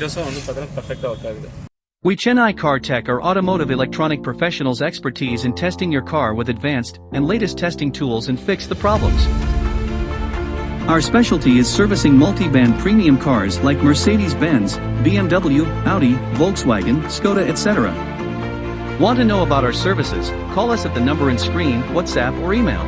விண்டோஸும் வந்து பார்த்தீங்கன்னா பர்ஃபெக்டாக ஒர்க் ஆகுது. We CHENNAI CAR-TECH are automotive electronic professionals expertise in testing your car with advanced and latest testing tools and fix the problems. Our specialty is servicing multi-band premium cars like Mercedes-Benz, BMW, Audi, Volkswagen, Skoda etc. Want to know about our services? Call us at the number in screen, WhatsApp or email.